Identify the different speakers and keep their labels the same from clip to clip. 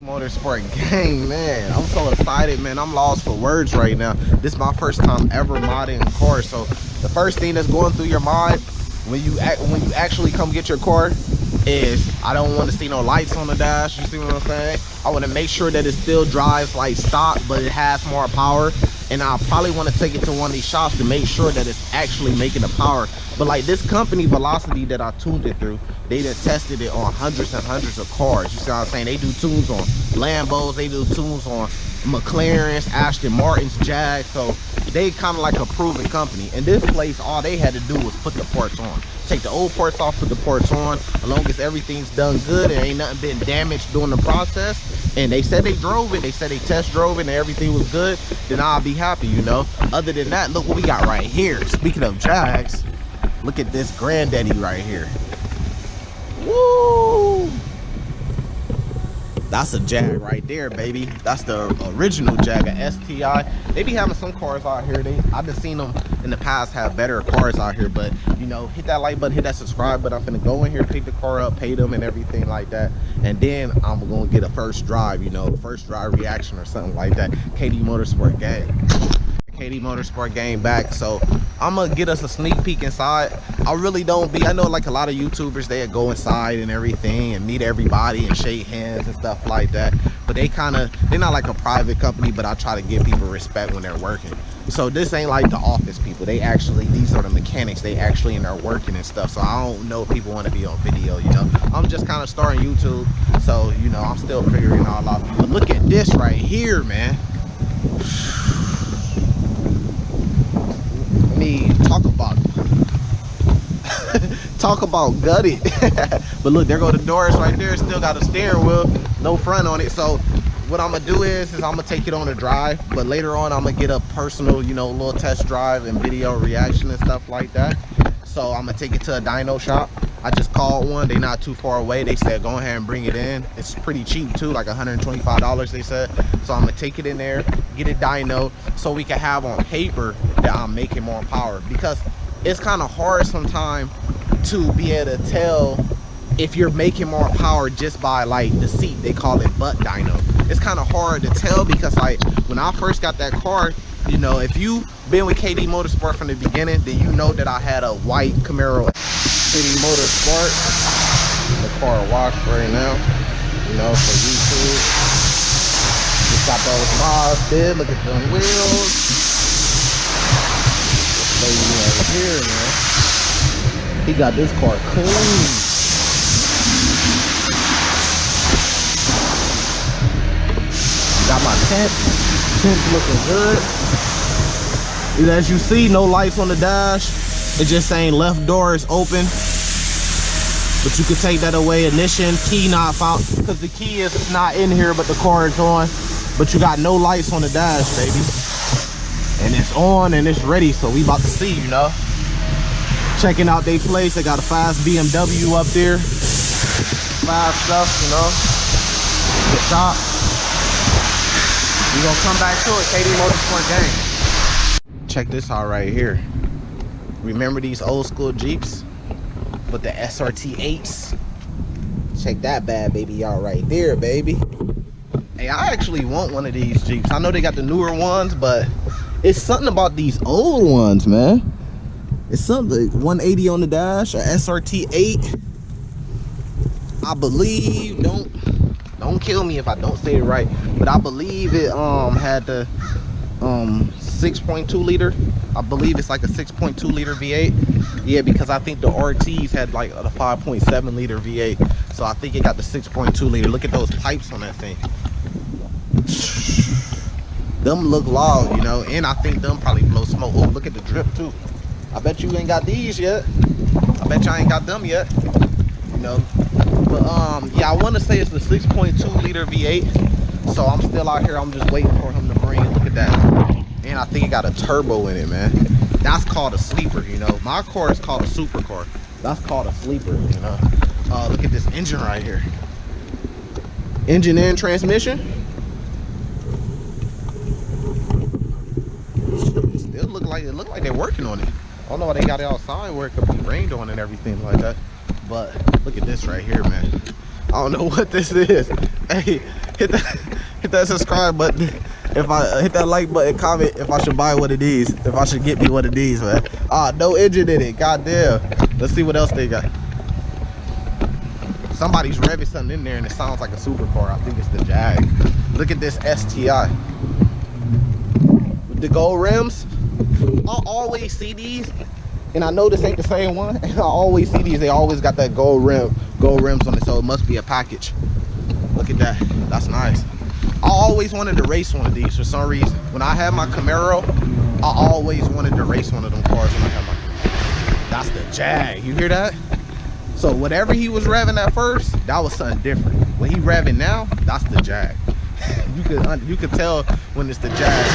Speaker 1: Motorsport gang, man, I'm so excited, man. I'm lost for words right now. This is my first time ever modding a car, so the first thing that's going through your mind when you actually come get your car is I don't want to see no lights on the dash. You see what I'm saying? I want to make sure that it still drives like stock, but it has more power. And I probably want to take it to one of these shops to make sure that it's actually making the power. But like this company Velocity that I tuned it through, they done tested it on hundreds and hundreds of cars. You see what I'm saying? They do tunes on Lambos, they do tunes on McLarens, Aston Martins, Jags. So they kind of like a proven company. And this place, all they had to do was put the parts on. Take the old parts off, put the parts on. As long as everything's done good and ain't nothing been damaged during the process, and they said they drove it, they said they test drove it and everything was good, then I'll be happy, you know. Other than that, look what we got right here. Speaking of Jags, look at this granddaddy right here. Woo! That's a Jag right there, baby. That's the original Jag, a STI. They be having some cars out here. I've been seeing them in the past have better cars out here, but you know, hit that like button, hit that subscribe button. I'm finna go in here, pick the car up, pay them and everything like that, and then I'm gonna get a first drive, you know, first drive reaction or something like that. KD Motorsport gang. KD Motorsport gang back. So I'm gonna get us a sneak peek inside. I really don't be, I know like a lot of YouTubers, they go inside and everything and meet everybody and shake hands and stuff like that, but they're not like a private company, but I try to give people respect when they're working. So this ain't like the office people. They actually, these are the mechanics, they actually in there working and stuff. So I don't know if people want to be on video, you know. I'm just kind of starting YouTube, so you know, I'm still figuring it all out. But look at this right here, man. Talk about gutted. But look, there go the doors right there. Still got a steering wheel, no front on it. So what I'm gonna do is I'm gonna take it on a drive, but later on I'm gonna get a personal, you know, little test drive and video reaction and stuff like that. So I'm gonna take it to a dyno shop. I just called one, they not too far away. They said go ahead and bring it in. It's pretty cheap too, like $125 they said. So I'm gonna take it in there, get it dyno, so we can have on paper that I'm making more power, because it's kind of hard sometimes to be able to tell if you're making more power just by like the seat. They call it butt dyno. It's kind of hard to tell, because like when I first got that car, you know, if you been with KD Motorsport from the beginning, then you know that I had a white Camaro. KD Motorsport, the car washed right now, you know, for YouTube. Just got those mods there. Look at them wheels. Show you right here, man. He got this car clean. Got my tint looking good. And as you see, no lights on the dash. It just saying left door is open, but you can take that away. Ignition, key not found, because the key is not in here, but the car is on. But you got no lights on the dash, baby. And it's on and it's ready, so we about to see, you know. Checking out their place. They got a fast BMW up there. Fast stuff, you know. The shop. We're gonna come back to it. KD Motorsport gang. Check this out right here. Remember these old school Jeeps with the SRT 8s? Check that bad baby out right there, baby. Hey, I actually want one of these Jeeps. I know they got the newer ones, but it's something about these old ones, man. It's something. 180 on the dash, a SRT 8. I believe, don't kill me if I don't say it right, but I believe it had the 6.2 liter. I believe it's like a 6.2 liter V8. Yeah, because I think the RTs had like a 5.7 liter V8. So I think it got the 6.2 liter. Look at those pipes on that thing. Them look loud, you know, and I think them probably blow smoke. Oh, look at the drip too. I bet you ain't got these yet. I bet you ain't got them yet, you know. But yeah, I want to say it's the 6.2 liter V8. So I'm still out here. I'm just waiting for him to bring it. Look at that. And I think it got a turbo in it, man. That's called a sleeper, you know. My car is called a super car. That's called a sleeper, you know. Look at this engine right here. Engine and transmission. Still look like they're working on it. I don't know why they got it outside where it could be rained on and everything like that. But look at this right here, man. I don't know what this is. Hey, hit that subscribe button. If I hit that like button, comment if I should buy one of these. If I should get me one of these, man. No engine in it. Goddamn. Let's see what else they got. Somebody's revving something in there and it sounds like a supercar. I think it's the Jag. Look at this STI. With the gold rims. I always see these, and I know this ain't the same one. And I always see these. They always got that gold rims on it, so it must be a package. Look at that. That's nice. I always wanted to race one of these for some reason. When I had my Camaro, I always wanted to race one of them cars when I had my. That's the Jag. You hear that? So whatever he was revving at first, that was something different. When he revving now, that's the Jag. You could tell when it's the Jag.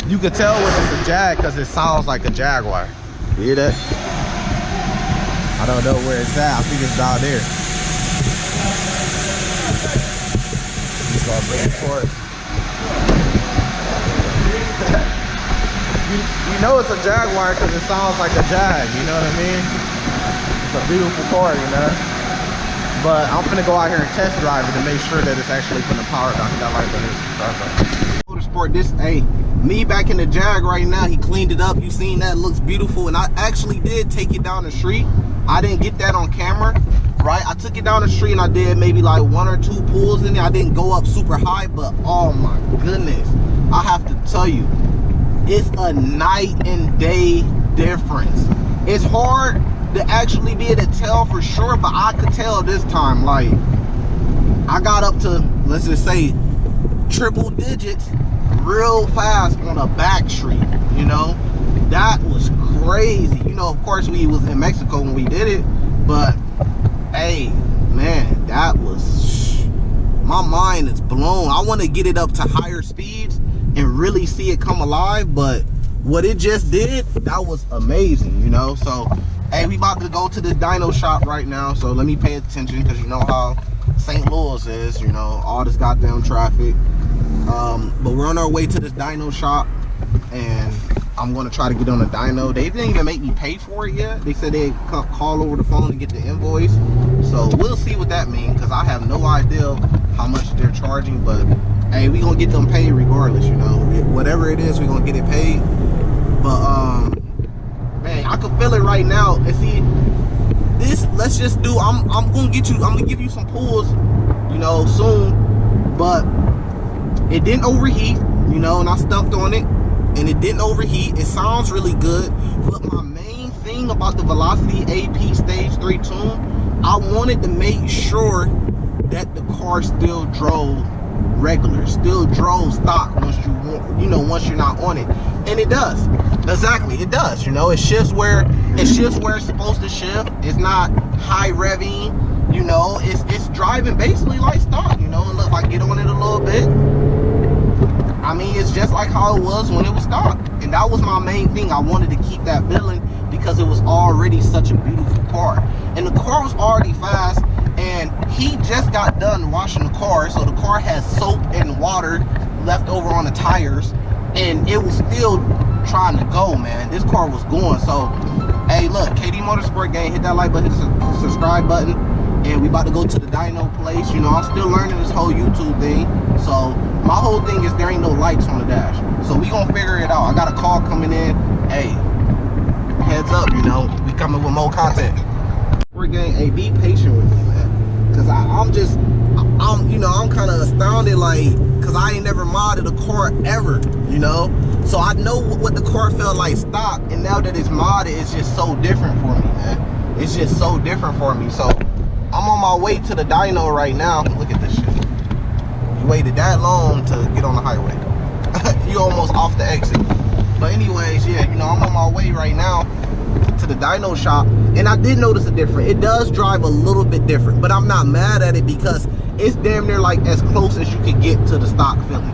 Speaker 1: You could tell when it's a Jag because it sounds like a Jaguar. You hear that? I don't know where it's at. I think it's down there. So I'll bring it for it. You know it's a Jaguar because it sounds like a Jag, you know what I mean? It's a beautiful car, you know? But I'm gonna go out here and test drive it to make sure that it's actually putting the power down. That like this. Motorsport, this, hey, me back in the Jag right now, he cleaned it up. You seen that? It looks beautiful. And I actually did take it down the street. I didn't get that on camera, right? I took it down the street and I did maybe like 1 or 2 pulls in it. I didn't go up super high, but oh my goodness, I have to tell you, it's a night and day difference. It's hard to actually be able to tell for sure, but I could tell this time. Like, I got up to, let's just say, triple digits real fast on a back street, you know? That was crazy. You know, of course we was in Mexico when we did it, but hey, man, that was, my mind is blown. I want to get it up to higher speeds and really see it come alive, but what it just did, that was amazing, you know? So, hey, we about to go to the dyno shop right now, so let me pay attention, because you know how St. Louis is, you know, all this goddamn traffic. But we're on our way to this dyno shop, and I'm going to try to get on a dyno. They didn't even make me pay for it yet. They said they'd call over the phone to get the invoice. So we'll see what that means, because I have no idea how much they're charging. But hey, we going to get them paid regardless, you know. Whatever it is, we're going to get it paid. But man, I can feel it right now. And see, this, let's just do, I'm going to give you some pulls, you know, soon. But it didn't overheat, you know, and I stumped on it. And it didn't overheat. It sounds really good. But my main thing about the Velocity AP Stage 3 tune, I wanted to make sure that the car still drove regular, still drove stock once you want, you know, once you're not on it. And it does. Exactly, it does. You know, it shifts where it's supposed to shift. It's not high revving, you know, it's driving basically like stock, you know. And look, if I get on it a little bit, I mean, it's just like how it was when it was stock. And that was my main thing. I wanted to keep that feeling because it was already such a beautiful car. And the car was already fast. And he just got done washing the car. So the car has soap and water left over on the tires. And it was still trying to go, man. This car was going. So, hey, look, KD Motorsport Gang, hit that like button, subscribe button. And we about to go to the dyno place. You know, I'm still learning this whole YouTube thing. So my whole thing is there ain't no lights on the dash. So we gonna figure it out. I got a call coming in. Hey, heads up, you know, we coming with more content. We're getting, hey, be patient with me, man. Cause I'm you know, I'm kind of astounded, like, cause I ain't never modded a car ever, you know? So I know what the car felt like stock, and now that it's modded, it's just so different for me, man. It's just so different for me. So I'm on my way to the dyno right now. Look at this shit. You waited that long to get on the highway. You almost off the exit. But anyways, yeah, you know, I'm on my way right now to the dyno shop, and I did notice a difference. It does drive a little bit different, but I'm not mad at it because it's damn near like as close as you could get to the stock feeling.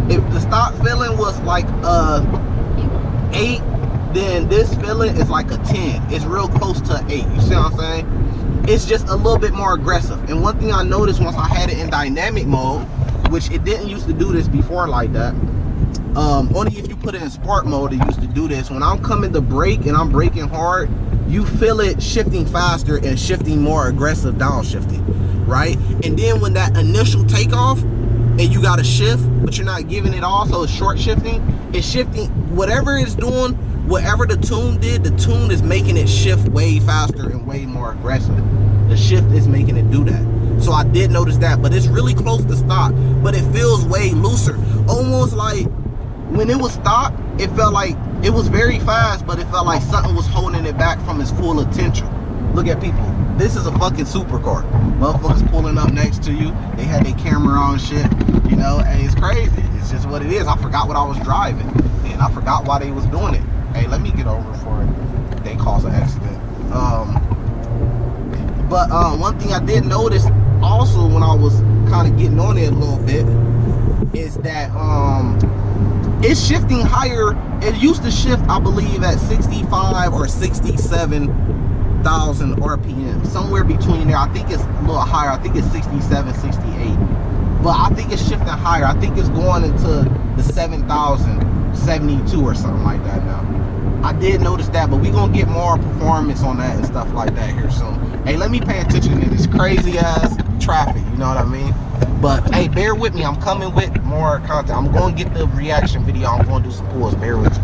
Speaker 1: If the stock feeling was like 8, then this feeling is like a 10. It's real close to 8. You see what I'm saying? It's just a little bit more aggressive. And one thing I noticed once I had it in dynamic mode, which it didn't used to do this before like that, only if you put it in sport mode it used to do this. When I'm coming to brake and I'm braking hard, you feel it shifting faster and shifting more aggressive downshifting, right? And then when that initial takeoff and you got to shift, but you're not giving it all, so it's short shifting, it's shifting, whatever it's doing, whatever the tune did, the tune is making it shift way faster and way more aggressive. The shift is making it do that. So I did notice that, but it's really close to stock, but it feels way looser. Almost like when it was stock, it felt like it was very fast, but it felt like something was holding it back from its full potential. Look at people. This is a fucking supercar. Motherfuckers pulling up next to you. They had their camera on shit, you know, and it's crazy. It's just what it is. I forgot what I was driving, and I forgot why they was doing it. Hey, let me get over before they cause an accident. But one thing I did notice also when I was kind of getting on it a little bit is that it's shifting higher. It used to shift, I believe, at 65 or 67,000 RPM, somewhere between there. I think it's a little higher. I think it's 67, 68, but I think it's shifting higher. I think it's going into the 7,072 or something like that now. I did notice that, but we gonna get more performance on that and stuff like that here soon. Hey, let me pay attention to this crazy ass traffic, you know what I mean? But hey, bear with me, I'm coming with more content. I'm gonna get the reaction video, I'm gonna do some pulls, bear with me.